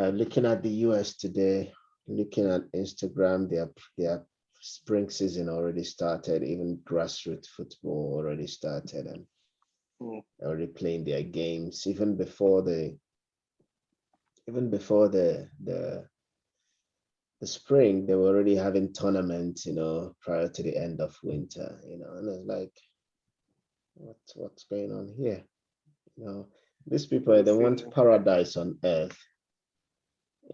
Looking at the US today, looking at Instagram, their spring season already started. Even grassroots football already started, and Mm. already playing their games. Even before the spring, they were already having tournaments, prior to the end of winter, and it's like, what's going on here? You know, these people, The they want season. paradise on earth,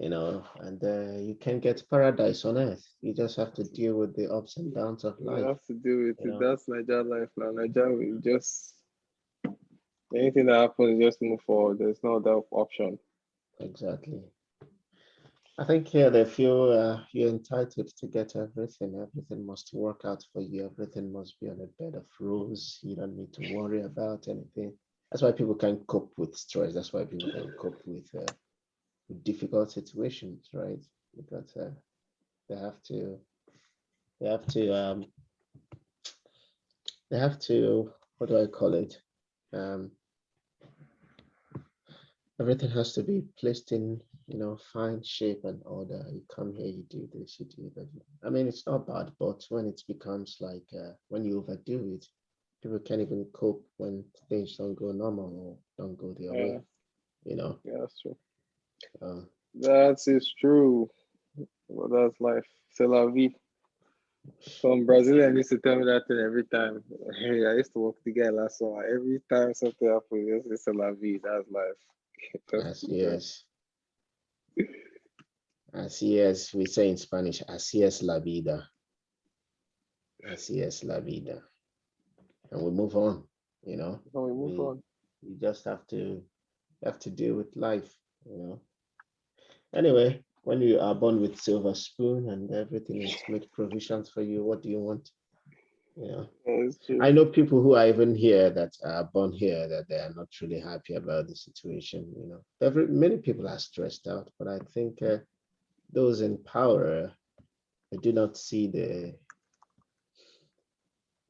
and you can get paradise on earth. You just have to deal with the ups and downs of You life, have to do it. you know. That's Niger life now. Niger will just anything that happens, just move forward. There's no other option. Exactly. I think here they feel you're entitled to get everything. Everything must work out for you. Everything must be on a bed of roses. You don't need to worry about anything. That's why people can cope with stress. That's why people can cope with difficult situations, right? Because they have to, they have to, they have to. What do I call it? Um, Everything has to be placed in, fine shape and order. You come here, you do this, you do that. I mean, it's not bad, but when it becomes like when you overdo it, people can't even cope when things don't go normal or don't go their Yeah, way, you know. yeah, that's true. Uh, That is true. Well, that's life. C'est la vie. Some Brazilian used to tell me that thing every time. Hey, I used to work the guy last summer. Every time something happens, it's c'est la vie. That's life. Just as keep going. yes, así es, we say in Spanish, así es la vida, así es la vida, and we move on, you know. Now we move We on. we just have to deal with life, you know. Anyway, when you are born with silver spoon and everything is made provisions for you, what do you want? You know, That's true. I know people who are even here that are born here that they are not really happy about the situation. Many people are stressed out, but I think those in power they do not see they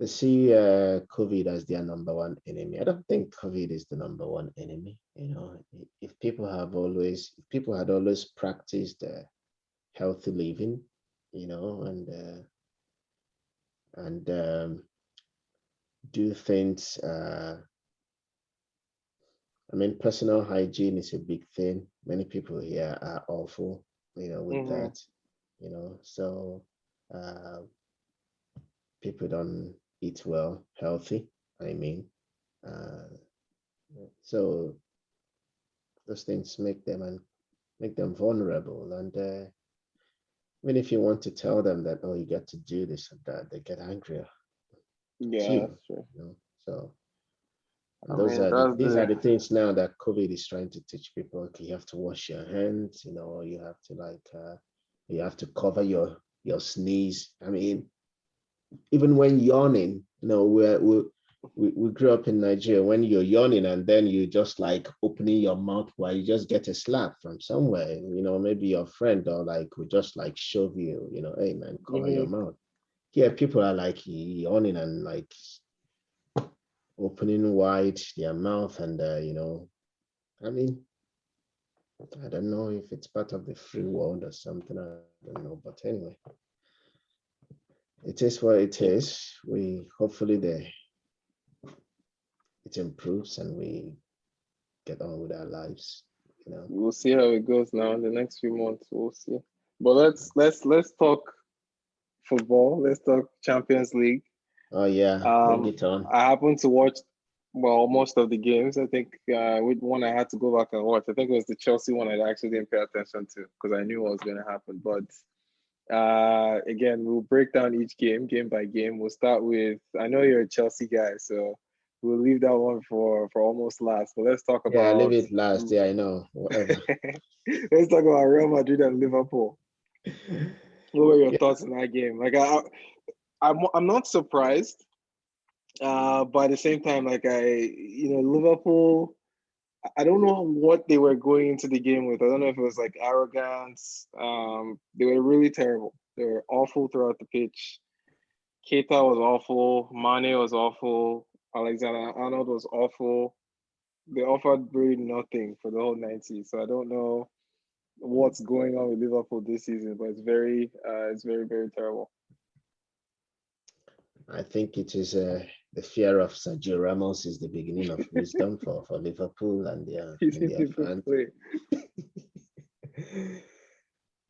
see COVID as their number one enemy. I don't think COVID is the number one enemy. If people had always practiced healthy living, and do things. I mean, personal hygiene is a big thing. Many people here are awful, with Mm-hmm. that. So uh, people don't eat well, healthy. I mean, uh, so those things make them vulnerable, and even if you want to tell them that, oh, you got to do this and that, they get angrier at Yeah, you. that's true. So I those mean, are that's these are the the things now that COVID is trying to teach people. Okay, you have to wash your hands, or you have to you have to cover your sneeze. I mean, even when yawning, we grew up in Nigeria. When you're yawning and then you just like opening your mouth while you just get a slap from somewhere, maybe your friend or like would just like shove you, hey man, cover your mm-hmm. mouth. Here, people are like yawning and like opening wide their mouth, and I mean, I don't know if it's part of the free world or something. I don't know, but anyway, it is what it is. We hopefully it improves and we get on with our lives. You know. We'll see how it goes now in the next few months. We'll see. But let's talk football. Let's talk Champions League. Oh yeah, bring Um, it on. I happened to watch well most of the games. I think with one I had to go back and watch. I think it was the Chelsea one I actually didn't pay attention to because I knew what was going to happen. But again, we'll break down each game, game by game. We'll start with I know you're a Chelsea guy, so we'll leave that one for almost last. But let's talk Yeah, leave about it last. Yeah, I know. Whatever. let's talk about Real Madrid and Liverpool. What were your Yeah, thoughts in that game? Like I'm not surprised. But at the same time, like Liverpool. I don't know what they were going into the game with. I don't know if it was like arrogance. They were really terrible. They were awful throughout the pitch. Keita was awful. Mane was awful. Alexander Arnold was awful. They offered really nothing for the whole 90. So I don't know. what's going on with Liverpool this season, but it's very, very terrible. I think it is the fear of Sergio Ramos is the beginning of wisdom for Liverpool He and didn't their even fans. play.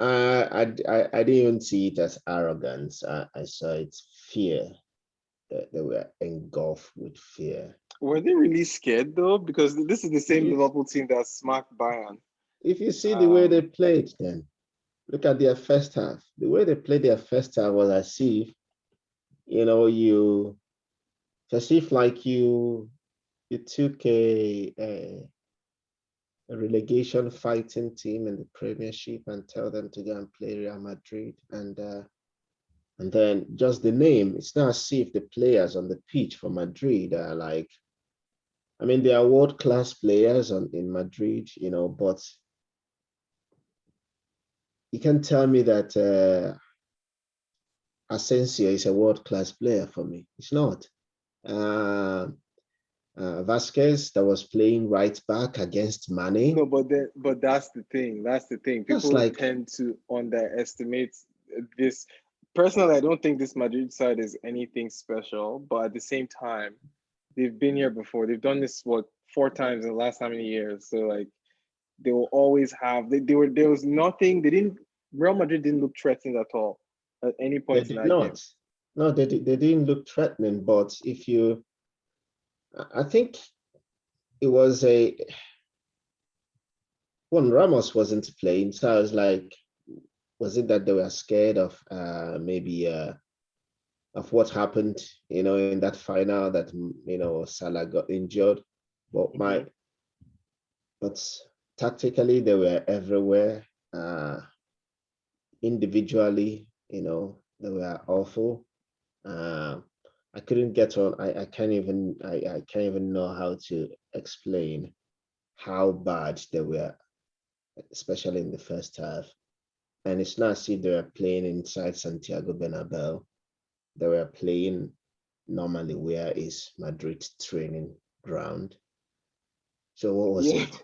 I didn't even see it as arrogance. I saw it fear. They were engulfed with fear. Were they really scared though? Because this is the same If Liverpool team that smacked Bayern. if you see the way they Um, played, then look at their first half. The way they played their first half was as if you as if like you took a relegation fighting team in the Premiership and tell them to go and play Real Madrid and then just the name. It's not as if the players on the pitch for Madrid are like, I mean, they are world-class players in Madrid, but you can tell me that Asensio is a world-class player for me. It's not. Uh, Vasquez that was playing right back against Mane. no, but that's the thing. That's the thing. Just People like tend to underestimate this. Personally, I don't think this Madrid side is anything special, but at the same time, they've been here before. They've done this what 4 times in the last how many years? So like they will always have. They were there was nothing. They didn't. Real Madrid didn't look threatened at all at any they point in did that game. not. No, they didn't look threatening. But if you, I think it was a when Ramos wasn't playing, so I was like, was it that they were scared of maybe of what happened, in that final that Salah got injured, but Mm-hmm. but tactically they were everywhere. Individually, they were awful. Uh, I couldn't get on. I can't even know how to explain how bad they were, especially in the first half. And it's not as if they were playing inside Santiago Bernabeu. They were playing normally where is Madrid's training ground. So what was Yeah, it?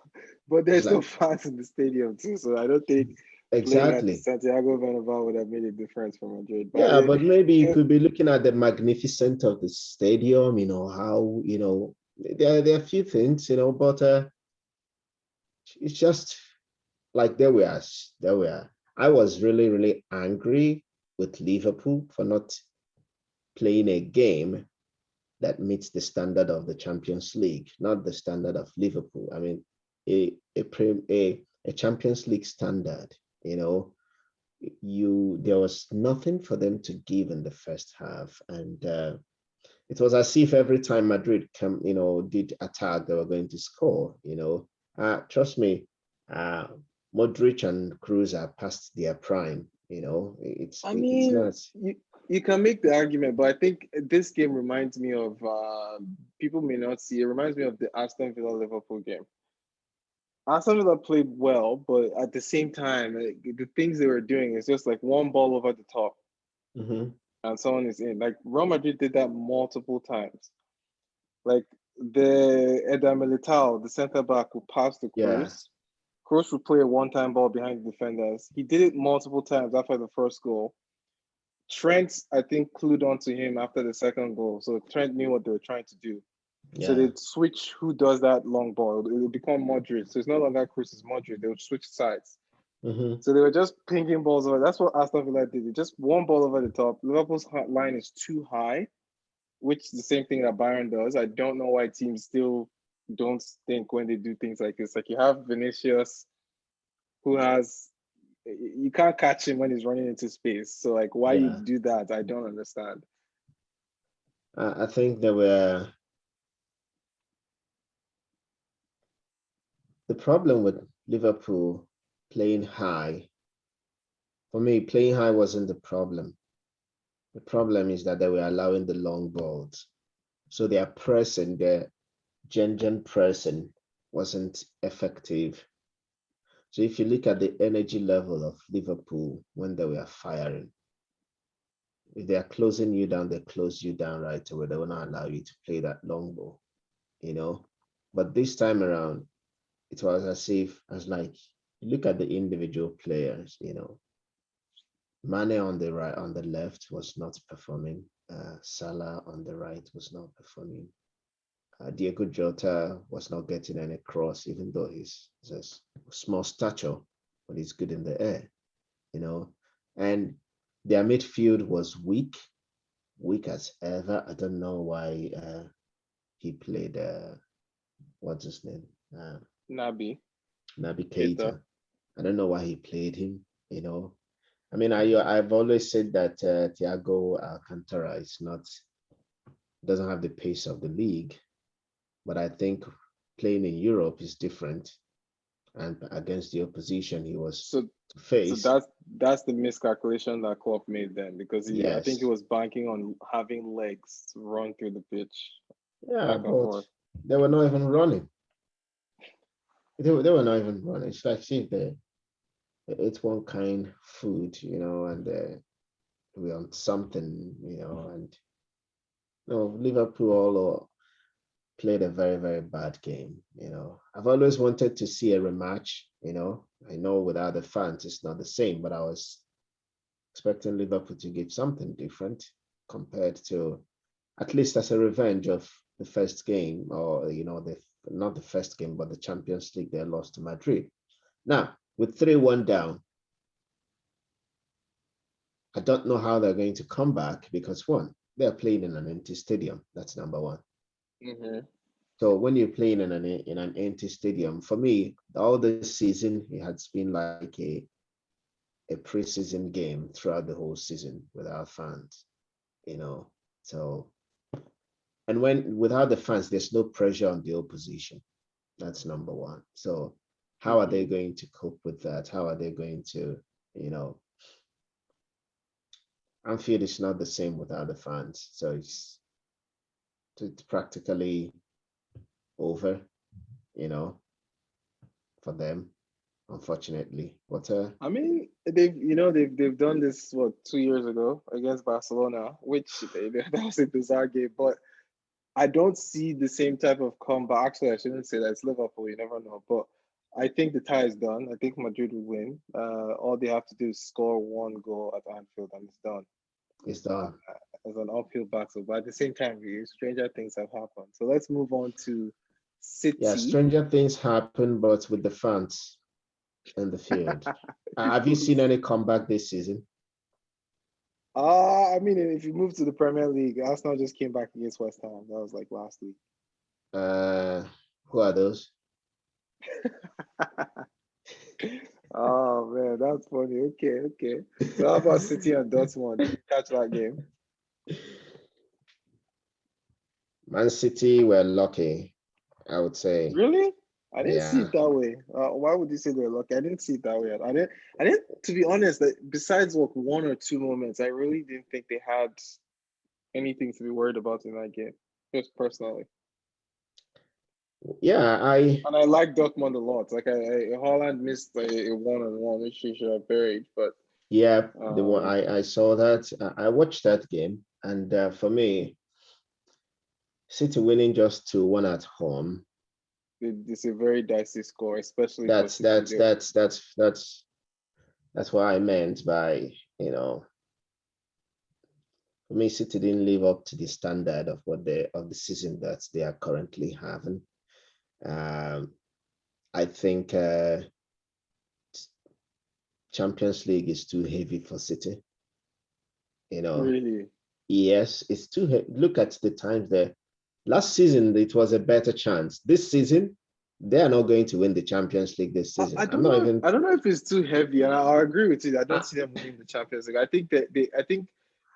but It's there's no like fans in the stadium too, so I don't think playing at exactly. Santiago Bernabéu would have made a difference for Madrid. But Yeah, but maybe you it could be looking at the magnificence of the stadium, how, there are a few things, but it's just like there were. I was really, really angry with Liverpool for not playing a game that meets the standard of the Champions League, not the standard of Liverpool. I mean, a Champions League standard, you know, there was nothing for them to give in the first half. And it was as if every time Madrid did attack, they were going to score, Trust me, uh, Modric and Cruz are past their prime, I it's mean, not. you can make the argument, but I think this game reminds me of people may not see. It reminds me of the Aston Villa Liverpool game. Aston Villa played well, but at the same time, the things they were doing is just like one ball over the top Mm-hmm. and someone is in. Like Real Madrid did that multiple times. Like the Eder Militao, the centre back who passed the Yeah. Cruz. Cruz would play a one-time ball behind the defenders. He did it multiple times after the first goal. Trent, I think, clued onto him after the second goal. So Trent knew what they were trying to do. So Yeah. they'd switch who does that long ball. It would become Modric. So it's no longer Cruz, it's Modric. They would switch sides. Mm-hmm. So they were just pinging balls over. That's what Aston Villa did. Just one ball over the top. Liverpool's line is too high, which is the same thing that Bayern does. I don't know why teams still don't think when they do things like this. Like you have Vinicius, who has you can't catch him when he's running into space. So like why you Yeah. do that, I don't understand. I think there were the problem with Liverpool playing high. For me, playing high wasn't the problem. The problem is that they were allowing the long balls. So their pressing, their gen pressing wasn't effective. So if you look at the energy level of Liverpool when they were firing, if they are closing you down, they close you down right away. They will not allow you to play that long ball, you know. But this time around, it was as if, as like, look at the individual players, Mane on the right, on the left was not performing. Salah on the right was not performing. Diego Jota was not getting any cross, even though he's a small stature, but he's good in the air, And their midfield was weak as ever. I don't know why he played. What's his name? Naby Naby Keita. Keita. I don't know why he played him. I mean, I've always said that Thiago Alcantara doesn't have the pace of the league, but I think playing in Europe is different, and against the opposition he was So to face. that's the miscalculation that Klopp made then, because I think he Yes, was banking on having legs to run through the pitch yeah, back and but forth. they were not even running. They were not even running. It's like, see, they ate one kind food, and we on something, and Liverpool played a very, very bad game. I've always wanted to see a rematch. I know without the fans it's not the same, but I was expecting Liverpool to give something different compared to, at least as a revenge of the first game, or not the first game, but the Champions League they lost to Madrid. Now, with 3-1 down, I don't know how they're going to come back because, one, they're playing in an empty stadium. That's number one. Mm-hmm. So when you're playing in an empty stadium, for me, all this season it has been like a preseason game throughout the whole season without fans. So, and when without the fans, there's no pressure on the opposition. That's number one. So how are they Mm-hmm. going to cope with that? How are they going to, Anfield is not the same without the fans. So it's practically over, for them, unfortunately. But I mean, they've done this 2 years ago against Barcelona, which that was a bizarre game. But I don't see the same type of comeback. Actually, I shouldn't say that. It's Liverpool. You never know. But I think the tie is done. I think Madrid will win. All they have to do is score one goal at Anfield, and it's done. it's Uh, done. as an uphill battle. But at the same time, stranger things have happened. So let's move on to Yeah, City. stranger things happen, but with the fans in the field. Have you seen any comeback this season? I mean, if you move to the Premier League, Arsenal just came back against West Ham. That was like last week. Uh, who are those? Oh man, that's funny. Okay, okay. So how about City and Dortmund? Did you catch that game? Man City were lucky, I would say. Really? I didn't see Yeah. it that way. Why would you say they're lucky? I didn't see it that way. I didn't. To be honest, that besides one or two moments, I really didn't think they had anything to be worried about in that game. Just personally. Yeah, And I like Dortmund a lot. Like Holland missed a one-on-one, which he should have buried. But yeah, the one um, I saw that. I watched that game, and for me, City winning just 2-1 at home. it's a very dicey score, especially for That's City. that's that's that's that's that's what I meant by, for me, City didn't live up to the standard of of the season that they are currently having. Um, I think Champions League is too heavy for City. You know, Really. yes, it's too heavy. Look at the times there. Last season, it was a better chance. This season, they are not going to win the Champions League this season. I I'm don't not know. even. I don't know if it's too heavy, and I agree with you. I don't Uh, see them winning the Champions League. I think that I think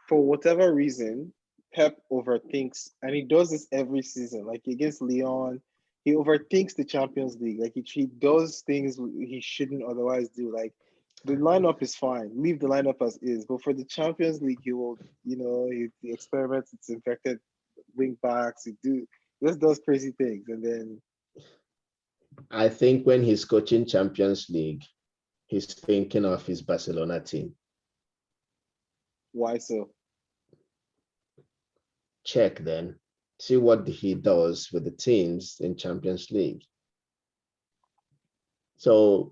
for whatever reason, Pep overthinks, and he does this every season. Like against Lyon, he overthinks the Champions League. Like he does things he shouldn't otherwise do. Like the lineup is fine, leave the lineup as is. But for the Champions League, he will, he experiments. It's infected wing backs. He just does crazy things, and then I think when he's coaching Champions League, he's thinking of his Barcelona team. why so? Check then. See what he does with the teams in Champions League. So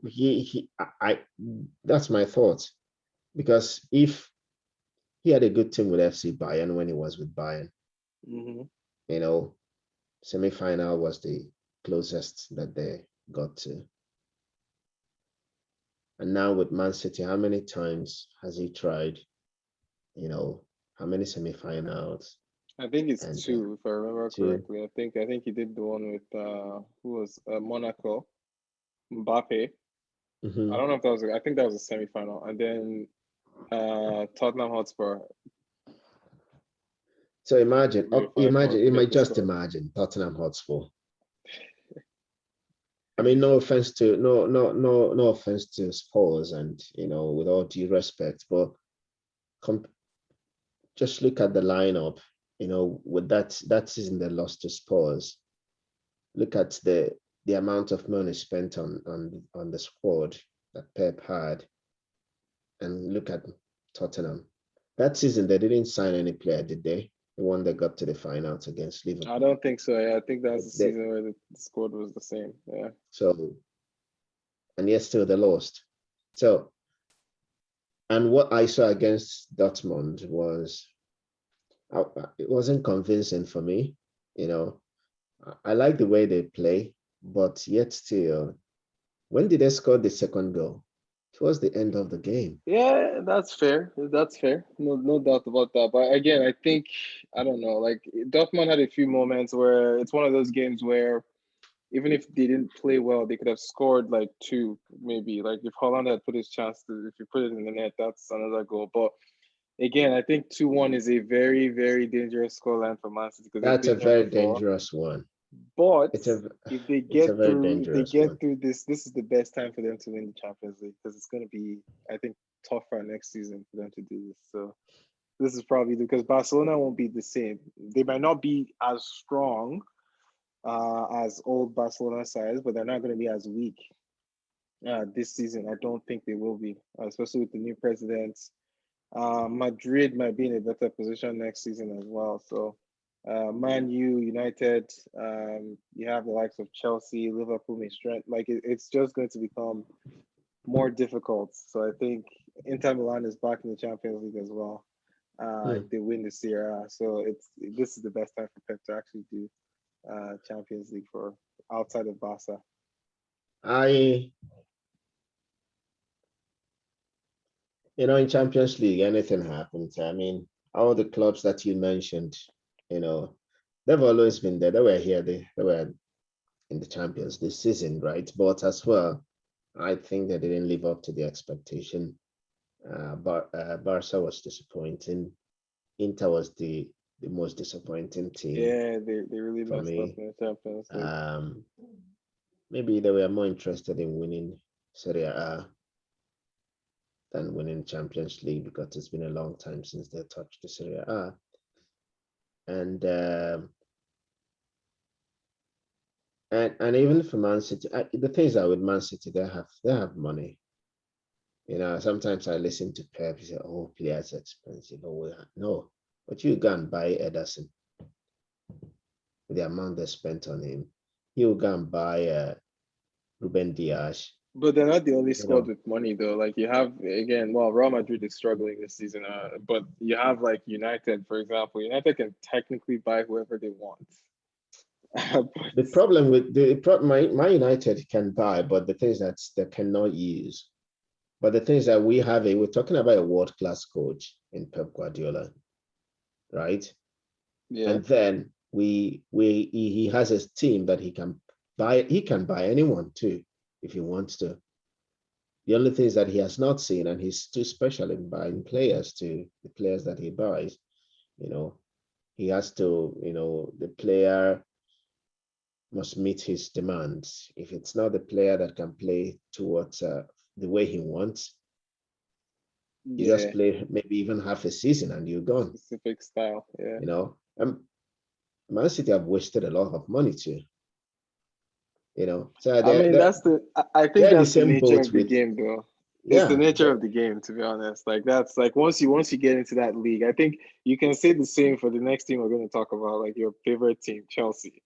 that's my thought. Because if he had a good team with FC Bayern when he was with Bayern, Mm-hmm. you know, semi-final was the closest that they got to. And now with Man City, how many times has he tried? You know, how many semi-finals? I think it's And two, if I remember two. correctly. I think he did the one with who was Monaco, Mbappe. I Mhm. don't know if that was. I think that was a semi-final, and then Tottenham Hotspur. So imagine, you If might they just scored. imagine Tottenham Hotspur. I mean, no offense to no offense to Spurs, and with all due respect, but just look at the lineup. With that season they lost to Spurs. Look at the amount of money spent on the squad that Pep had, and look at Tottenham. That season they didn't sign any player, did they? The one that got to the finals against I Liverpool. don't think so. Yeah, I think that's the They, season where the squad was the same. Yeah. so and yet still they lost. So and what I saw against Dortmund was it wasn't convincing for me. You know, I like the way they play, but yet still, when did they score the second goal? Towards the end of the game. Yeah, that's fair. That's fair. No doubt about that. But again, I think I don't know. Like Dortmund had a few moments where it's one of those games where even if they didn't play well, they could have scored like two, maybe. Like if Holland had put his chance to, if you put it in the net, that's another goal. But again, I think 2-1 is a very, very dangerous scoreline for Man City because they've That's a been here very before. dangerous one. But It's a it's a very if they dangerous get one. through this is the best time for them to win the Champions League because it's going to be, I think, tougher next season for them to do this. So this is probably because Barcelona won't be the same. They might not be as strong as old Barcelona sides, but they're not going to be as weak this season. I don't think they will be, especially with the new presidents. Madrid might be in a better position next season as well. So, Man U, United, you have the likes of Chelsea, Liverpool may strength. Like it's just going to become more difficult. So I think Inter Milan is back in the Champions League as well. If Hmm. they win the Serie A, so this is the best time for Pep to actually do Champions League for outside of Barca. I in Champions League, anything happens. I mean, all the clubs that you mentioned, you know, they've always been there. They were here. They were in the Champions this season, right? But as well, I think they didn't live up to the expectation. But Barca was disappointing. Inter was the most disappointing team Yeah, they really for messed up me. in the Champions League. Maybe they were more interested in winning Serie A than winning Champions League because it's been a long time since they touched the Serie A. And and even for Man City, the things that with Man City, they have money. Sometimes I listen to Pep. He say, "Oh, players are expensive." Oh, no, but you go and buy Ederson with the amount they spent on him. You go and buy Ruben Dias. But they're not the only You squad know, with money though. Like you have again, well, Real Madrid is struggling this season, but you have like United, for example. United can technically buy whoever they want. But the problem with my United can buy, but the things that they cannot use. But the things that we're talking about a world class coach in Pep Guardiola, right? yeah, And then he has a team that he can buy. He can buy anyone too if he wants to. The only thing is that he has not seen, and he's too special in buying players to the players that he buys. You know, he has to. The player must meet his demands. If it's not the player that can play towards the way he wants, you just yeah, play maybe even half a season and you're gone. specific style. Yeah. Man City have wasted a lot of money too. So I mean, I think they're in the that's the same nature boat of the with game, though. It's the yeah. nature of the game, to be honest. Like that's like once you get into that league, I think you can say the same for the next team we're going to talk about, like your favorite team, Chelsea.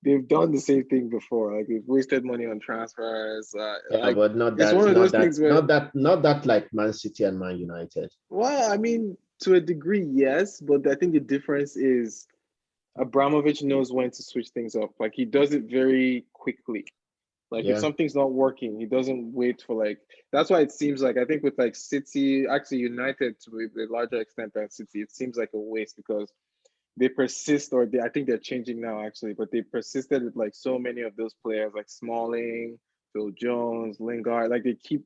they've done the same thing before. Like they've wasted money on transfers. Yeah, Like but not it's that, one of not those that, things where, not that, not that like Man City and Man United. well, I mean, to a degree, yes, but I think the difference is Abramovich knows when to switch things up. Like he does it very quickly. Like if Yeah, something's not working, he doesn't wait for like. That's why it seems like I think with like City, actually United to a larger extent than City, it seems like a waste because they persist, or I think they're changing now actually, but they persisted with like so many of those players like Smalling, Phil Jones, Lingard. Like they keep,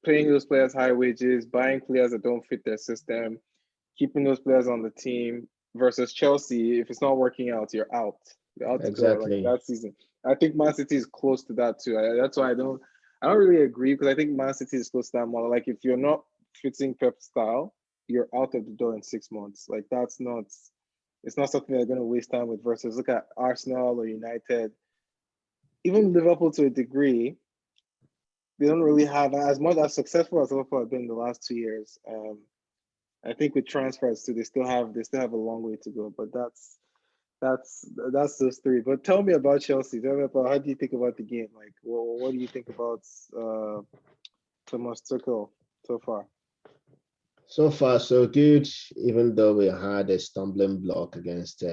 paying those players high wages, buying players that don't fit their system, keeping those players on the team. Versus Chelsea, if it's not working out, you're out. You're out to go like exactly. that season. I think Man City is close to that too. That's why I don't really agree because I think Man City is close to that model. Like if you're not fitting Pep style, you're out of the door in 6 months. Like it's not something they're going to waste time with. Versus look at Arsenal or United, even Liverpool to a degree. They don't really have as much as successful as Liverpool have been in the last 2 years. I think with transfers too, they still have a long way to go. But that's those three. But tell me about Chelsea. Tell me about how do you think about the game? Like, what do you think about Thomas Tuchel so far? So far, so good. Even though we had a stumbling block against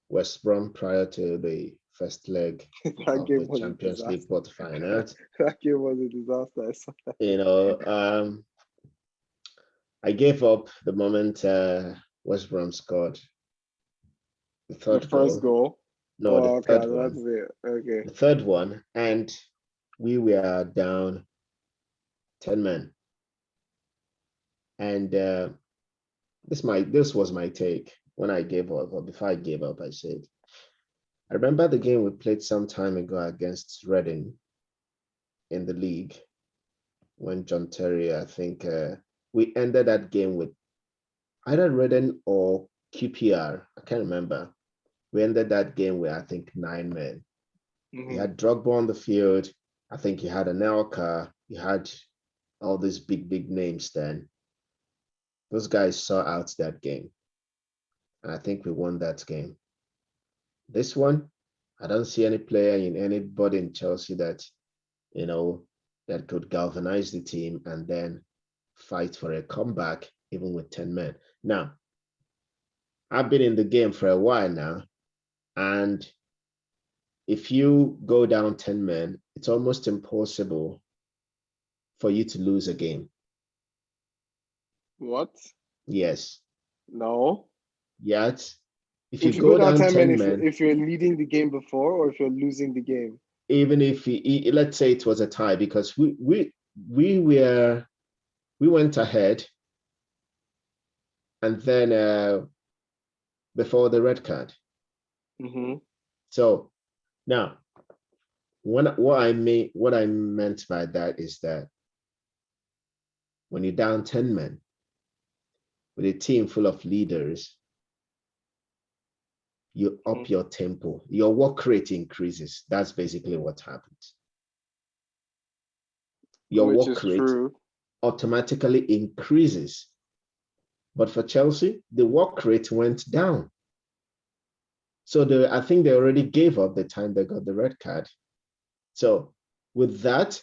West Brom prior to the first leg That of the game was a Champions League disaster. quarterfinals. That game was a disaster. You know, I gave up the moment West Brom scored the The third first goal. goal. No, the Oh, okay, third that's one. it. Okay. The third one, and we were down 10 men. And this was my take when I gave up, or before I gave up, I said, I remember the game we played some time ago against Reading in the league when John Terry, I think we ended that game with either Reading or QPR. I can't remember. We ended that game with, I think, 9 men. He Mm-hmm. had Drogba on the field. I think he had Anelka. He had all these big names then. Those guys saw out that game. And I think we won that game. This one, I don't see any player in anybody in Chelsea that, that could galvanize the team and then fight for a comeback, even with 10 men. Now, I've been in the game for a while now, and if you go down 10 men, it's almost impossible for you to lose a game. What? Yes. No. Yet, if you If you go go down down 10 men, 10 if men, if you're leading the game before or if you're losing the game. even if let's say it was a tie, because we went ahead, and then before the red card. Mm-hmm. So now, what I meant by that is that when you're down 10 men with a team full of leaders, you up your tempo, your work rate increases. That's basically what happens. Your Which is work rate true. automatically increases. But for Chelsea, the work rate went down. So I think they already gave up the time they got the red card. So with that,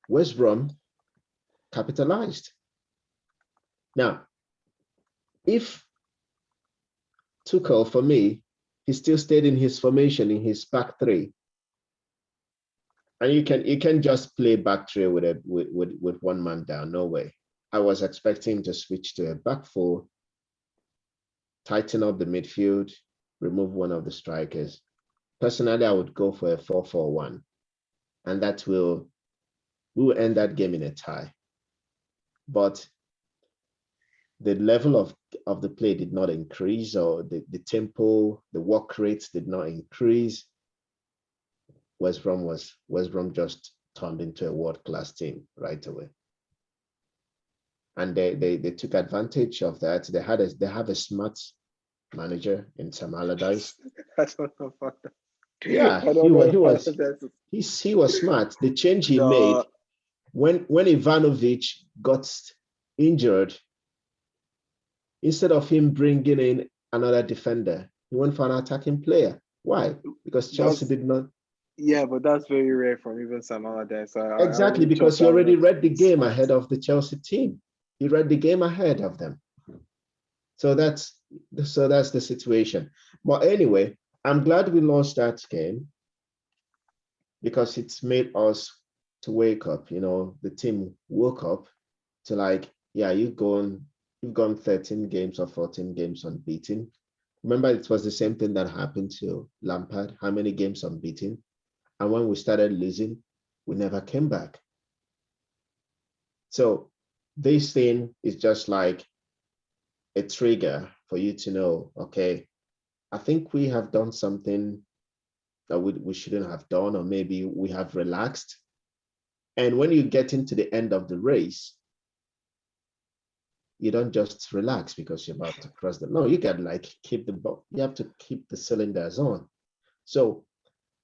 West Brom capitalized. Now, if Tuchel, for me, he still stayed in his formation in his back three, and you can just play back three with one man down. No way. I was expecting to switch to a back four, tighten up the midfield, remove one of the strikers. Personally, I would go for a 4-4-1, and that we will end that game in a tie. But the level of the play did not increase, or the tempo, the work rates did not increase. West Brom just turned into a world-class team right away. And they took advantage of that. They have a smart manager in Sam Allardyce. I don't know about that. Yeah, I don't know about he was smart. The change he made the when Ivanovic got injured, instead of him bringing in another defender. He went for an attacking player. Why? Because Chelsea That's did not. yeah, but that's very rare from even Sam Allardyce. So I Exactly, wouldn't because trust he that already one. read the game Smart. ahead of the Chelsea team. He read the game ahead of them. So that's the situation. But anyway, I'm glad we lost that game because it's made us to wake up. The team woke up to like, yeah, you've gone 13 games or 14 games unbeaten. Remember, it was the same thing that happened to Lampard. How many games unbeaten? And when we started losing, we never came back. So this thing is just like a trigger for you to know, okay, I think we have done something that we shouldn't have done, or maybe we have relaxed. And when you get into the end of the race, you don't just relax because you're about to cross the. No, you got like you have to keep the cylinders on. So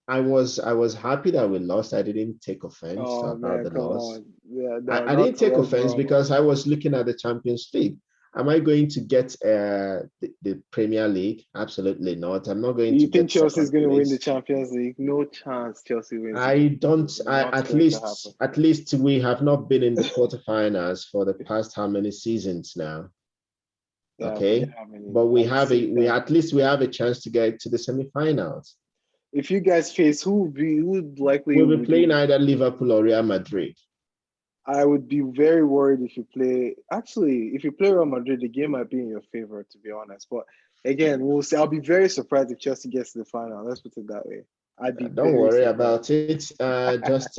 I was happy that we lost. I didn't take offense Oh about man, the come loss. on. Yeah, no, I not didn't to take us, offense bro. because I was looking at the Champions League. Am I going to get the Premier League? Absolutely not. I'm not going to You think get Chelsea is second going to win the place. Champions League? No chance Chelsea wins the I Champions don't. League. I Not going to happen. at least we have not been in the quarterfinals for the past how many seasons now? Yeah, forget Okay, how many. but Like six, we seven. at least we have a chance to get to the semifinals. If you guys face who would likely We'll be would playing you? either Liverpool or Real Madrid. I would be very worried if you play. Actually, if you play Real Madrid, the game might be in your favor, to be honest. But again, we'll see. I'll be very surprised if Chelsea gets to the final. Let's put it that way. I'd be Don't very worry surprised. about it. Just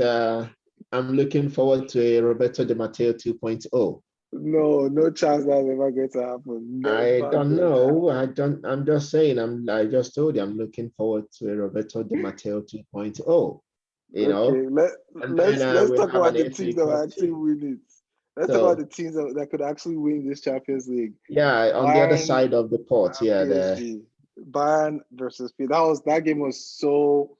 I'm looking forward to a Roberto Di Matteo 2.0. No, no chance that's ever going to happen. I Never don't going to know. happen. I'm just saying. I just told you I'm looking forward to a Roberto Di Matteo 2.0. Okay, And then let's we'll talk have about an the FA teams that will Cup actually too. win it. Let's talk about So the teams that could actually win this Champions League. yeah, on the other Bayern side of the port, and yeah, PSG. Bayern versus PSG. That game was so.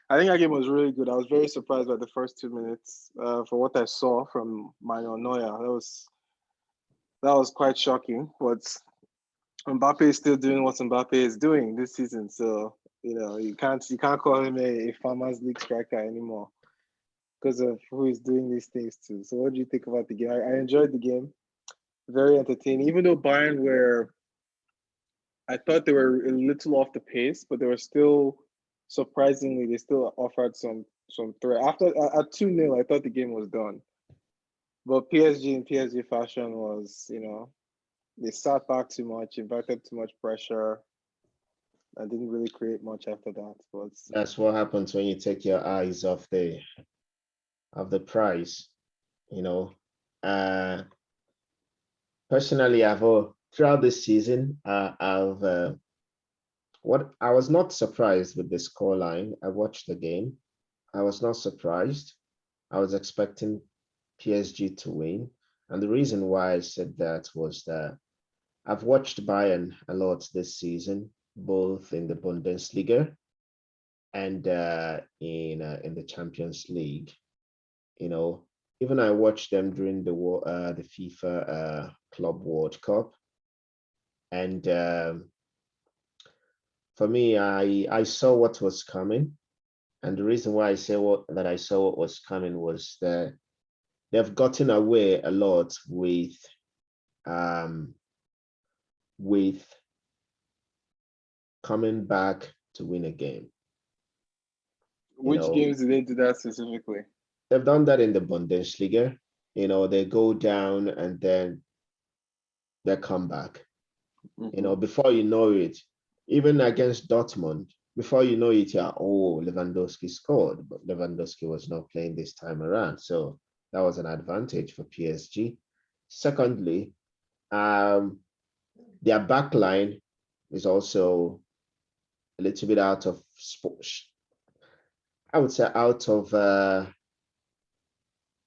I think that game was really good. I was very surprised by the first 2 minutes. For what I saw from Manuel Neuer, that was quite shocking. But Mbappe is still doing what Mbappe is doing this season. So you can't call him a Farmers League striker anymore because of who he's doing these things to. So what do you think about the game? I enjoyed the game. Very entertaining. Even though Bayern were, I thought they were a little off the pace, but they were still surprisingly they still offered some threat. After at 2-0, I thought the game was done. But PSG in PSG fashion was, they sat back too much, invited too much pressure, and didn't really create much after that. But that's what happens when you take your eyes off the prize. You know, uh, personally, throughout this season, I've what I was not surprised with the scoreline. I watched the game. I was not surprised. I was expecting PSG to win. And the reason why I said that was that I've watched Bayern a lot this season, both in the Bundesliga and in the Champions League. You know, even I watched them during the FIFA Club World Cup, and for me, I saw what was coming, and the reason why I say that I saw what was coming was that they've gotten away a lot um, with coming back to win a game. You which know, games did they do that specifically? they've done that in the Bundesliga. They go down and then they come back. Mm-hmm. Before you know it, even against Dortmund, before you know it, Lewandowski scored, but Lewandowski was not playing this time around. So that was an advantage for PSG. Secondly, their back line is also a little bit out of sports. I would say out of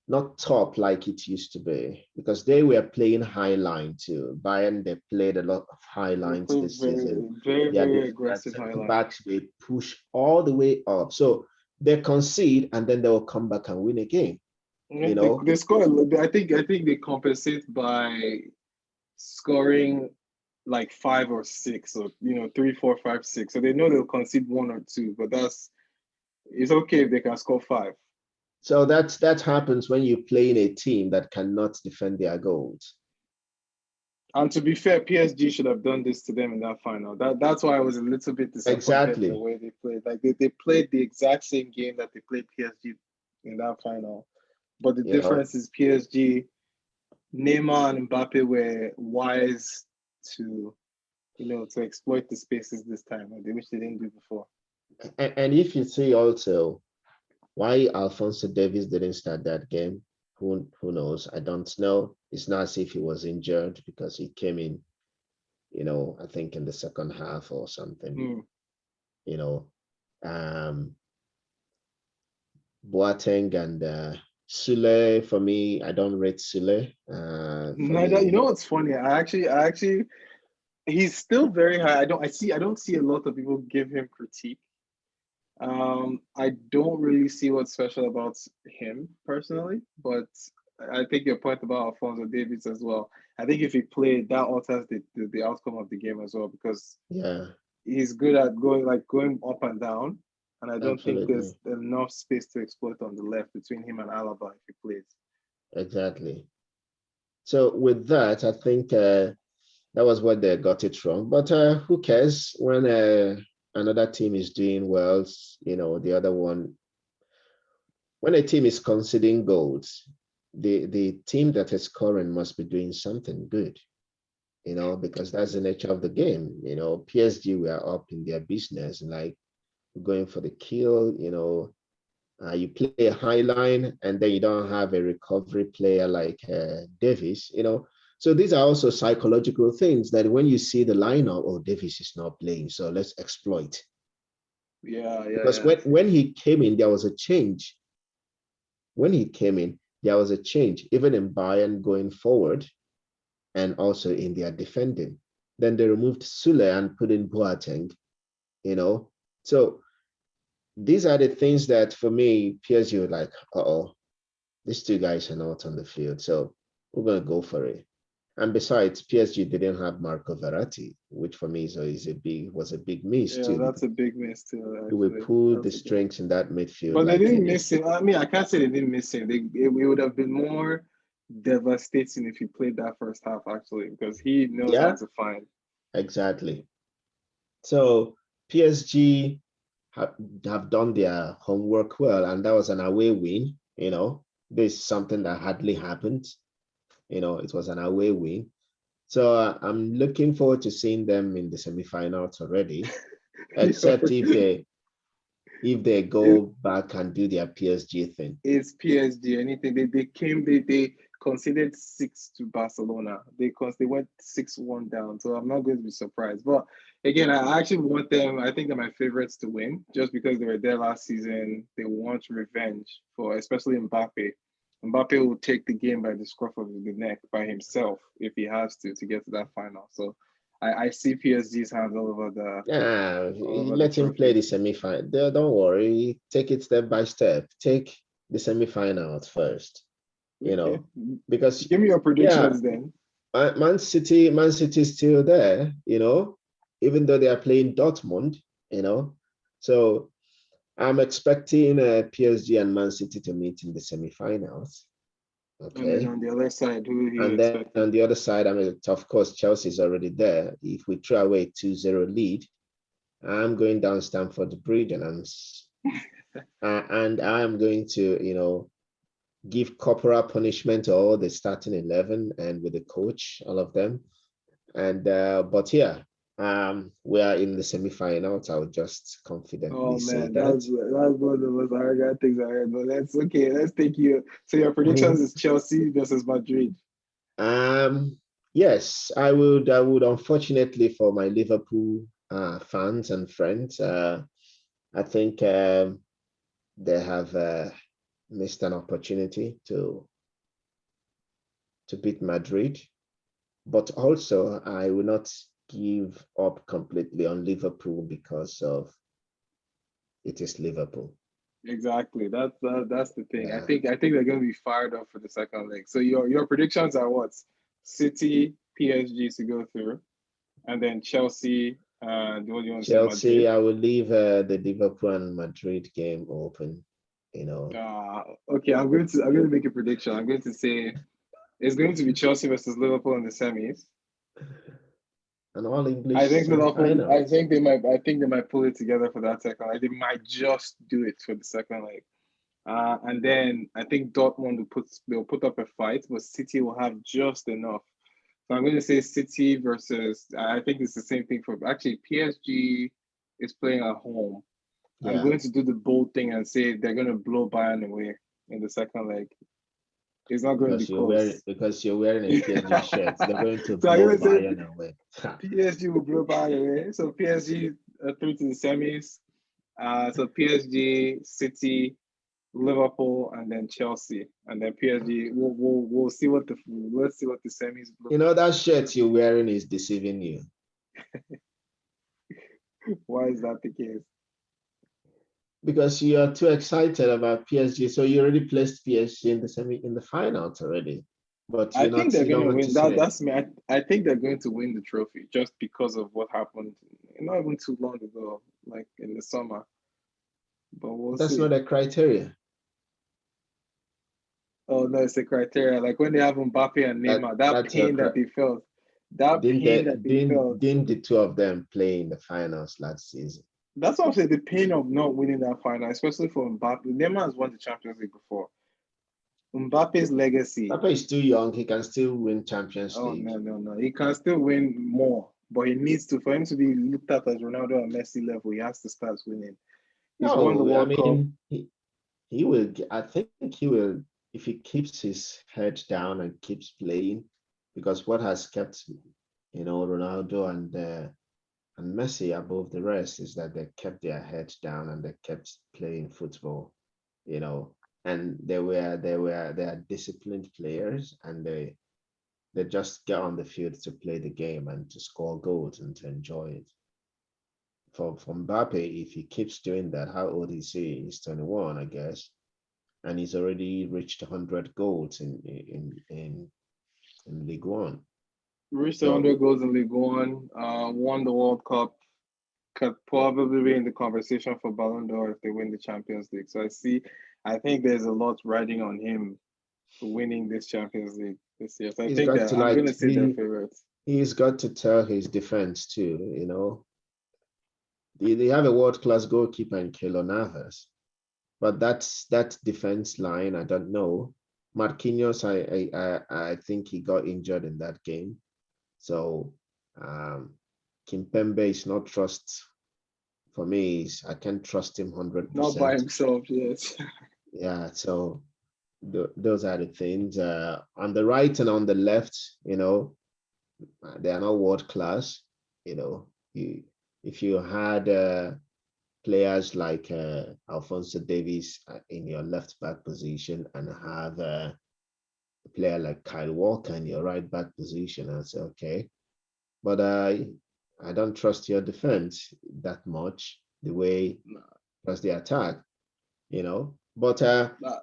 not top like it used to be because they were playing high line too. Bayern, they played a lot of high They lines played this season. very, very, very Their aggressive center highline. backs, they push all the way up. So they concede and then they will come back and win a game. Yeah, You they, know, they score a little bit. I think they compensate by scoring. like 5 or 6, or 3, 4, 5, 6. So they know they'll concede 1 or 2, but it's okay if they can score 5. So that happens when you play in a team that cannot defend their goals. And to be fair, PSG should have done this to them in that final. That's why I was a little bit disappointed in the Exactly. way they played. Like they played the exact same game that they played PSG in that final. But the You know, difference is PSG, Neymar and Mbappe were wise to, to exploit the spaces this time, which they didn't do before. and if you see also why Alfonso Davies didn't start that game, who knows? I don't know. It's not as if he was injured because he came in, I think in the second half or something, Mm. you know. Um Boateng and Sule, for me, I don't rate Sule. For Neither, you me, know what's funny? I actually, he's still very high. I don't see a lot of people give him critique. I don't really see what's special about him personally, but I think your point about Alfonso Davies as well. I think if he played, that alters the outcome of the game as well, because yeah, he's good at going up and down, and I don't think there's absolutely, enough space to exploit on the left between him and Alaba if he plays. exactly. So with that, I think that was what they got it wrong. But who cares when another team is doing well? The other one, when a team is conceding goals, the team that is scoring must be doing something good. Because that's the nature of the game. PSG were up in their business, like going for the kill. You play a high line and then you don't have a recovery player like Davis. So these are also psychological things that when you see the lineup, oh, Davis is not playing, so let's exploit. Yeah, yeah, Because yeah. when he came in, there was a change. When he came in, there was a change, even in Bayern going forward and also in their defending. Then they removed Sule and put in Boateng. So these are the things that for me, PSG were like, oh, these two guys are not on the field, so we're going to go for it. And besides, PSG didn't have Marco Verratti, which for me was a big miss Yeah, too, that's because a big miss too, you will actually. pull the That's a big. strengths in that midfield But they like didn't any. miss him. I mean, I can't say they didn't miss him. It would have been more devastating if he played that first half, actually, because he knows how Yeah, to find. exactly. So PSG have done their homework well, and that was an away win. This is something that hardly happened. It was an away win. So I'm looking forward to seeing them in the semifinals already, except if they It, go back and do their PSG thing. it's PSG. Anything they conceded 6 to Barcelona. They went 6-1 down. So I'm not going to be surprised. But again, I actually want them. I think they're my favorites to win, just because they were there last season. They want revenge for especially Mbappe. Mbappe will take the game by the scruff of the neck by himself if he has to get to that final. So I see PSG's hands Yeah, all over the let him play trophy. the semifinal. Don't worry, take it step by step. Take the semifinals first, you Okay. know, because Give me your yeah, predictions then. Man City is still there, even though they are playing Dortmund, you know. So I'm expecting PSG and Man City to meet in the semifinals. And then Okay. on the other side, who are you And then on expecting? the other side, I mean, of course, Chelsea is already there. If we throw away a 2-0 lead, I'm going down Stamford Bridge and I'm going to, give corporal punishment to all the starting 11 and with the coach, all of them. And but yeah, we are in the semifinals. I would just confidently Oh say man, that. that's one of the most arrogant things I heard. But that's okay. Let's take you. So your predictions is Chelsea versus Madrid. um, yes, I would unfortunately for my Liverpool fans and friends, I think they have missed an opportunity to beat Madrid. But also, I will not give up completely on Liverpool because of it is Liverpool. Exactly. That's the thing. I Yeah. think I think they're going to be fired up for the second leg. So your predictions are what? City, PSG to go through. and then Chelsea. What do you want to say? Chelsea, Madrid. I will leave the Liverpool and Madrid game open. You know, Okay, I'm going to make a prediction. I'm going to say it's going to be Chelsea versus Liverpool in the semis. an all I English think Liverpool. I semi-finals. think they might. I think they might pull it together for that second leg. They might just do it for the second leg. And then I think Dortmund they'll put up a fight, but City will have just enough. So I'm going to say City versus. I think it's the same thing for actually PSG is playing at home. I'm Yeah, going to do the bold thing and say they're going to blow Bayern away in the second leg. It's not going to be close. because you're wearing a PSG shirt. They're going to So I'm blow going to say Bayern away. PSG will blow Bayern away. So PSG through to the semis. So PSG, City, Liverpool, and then Chelsea, and then PSG. We'll see what the let's see what the semis look You know that shirt you're wearing is deceiving you like. Why is that the case? because you are too excited about PSG. So you already placed PSG in the finals already, but I think they're you going don't to want to win. say That's me. I think they're going to win the trophy just because of what happened not even too long ago, like in the summer. But we'll that's see. not a criteria. Oh no, it's a criteria. Like when they have Mbappe and Neymar, that That's your pain that they felt, that didn't pain that they felt. didn't the two of them play in the finals last season? That's what I'm saying. The pain of not winning that final, especially for Mbappe. Neymar has won the Champions League before. Mbappe's legacy. Papa is too young. He can still win Champions Oh League. no, no, no. He can still win more, but he needs to for him to be looked at as Ronaldo and Messi level. He has to start winning. He's won the No, I World Cup. mean he will. I think he will if he keeps his head down and keeps playing, because what has kept Ronaldo and Messi above the rest is that they kept their heads down and they kept playing football, you know, and they are disciplined players and they just get on the field to play the game and to score goals and to enjoy it. For Mbappe, if he keeps doing that, how old is he? He's 21, I guess, and he's already reached 100 goals in League One. Reached 100 So goals in League One. Won the World Cup. Could probably be in the conversation for Ballon d'Or if they win the Champions League. So I think there's a lot riding on him winning this Champions League this year. So I he's think got that to I'm like gonna say they're favorites. he's got to tell his defense too. They have a world class goalkeeper in Keylor Navas, but that defense line. I don't know. Marquinhos, I think he got injured in that game, so Kimpembe is not trust for me. I can't trust him hundred Not by percent. himself, yes. Yeah, so those are the things. On the right and on the left, they are not world class. You know, you if you had players like Alfonso Davies in your left back position and have a player like Kyle Walker in your right back position, I'd say okay. But I don't trust your defense that much, the way plus the attack, But Nah,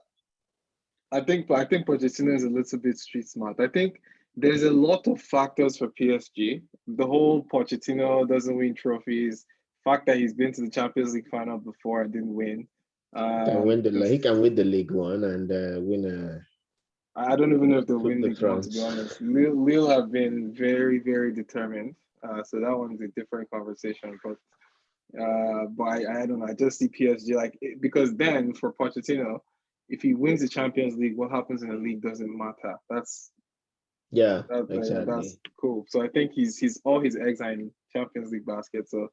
I think Pochettino is a little bit street smart. I think there's a lot of factors for PSG. The whole Pochettino doesn't win trophies, fact that he's been to the Champions League final before and didn't win. he can win the League One and win I don't even know if they'll Coupe win de League One, to be France. honest. Lille have been very, very determined. So that one's a different conversation. But I don't know. I just see PSG because then for Pochettino, if he wins the Champions League, what happens in the league doesn't matter. Yeah, That's exactly. cool. So I think he's all his eggs are in Champions League basket. So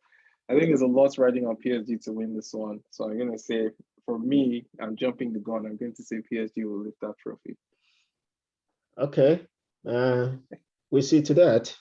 I think there's a lot riding on PSG to win this one. So I'm gonna say for me, I'm jumping the gun. I'm going to say PSG will lift that trophy. Okay. We see to that.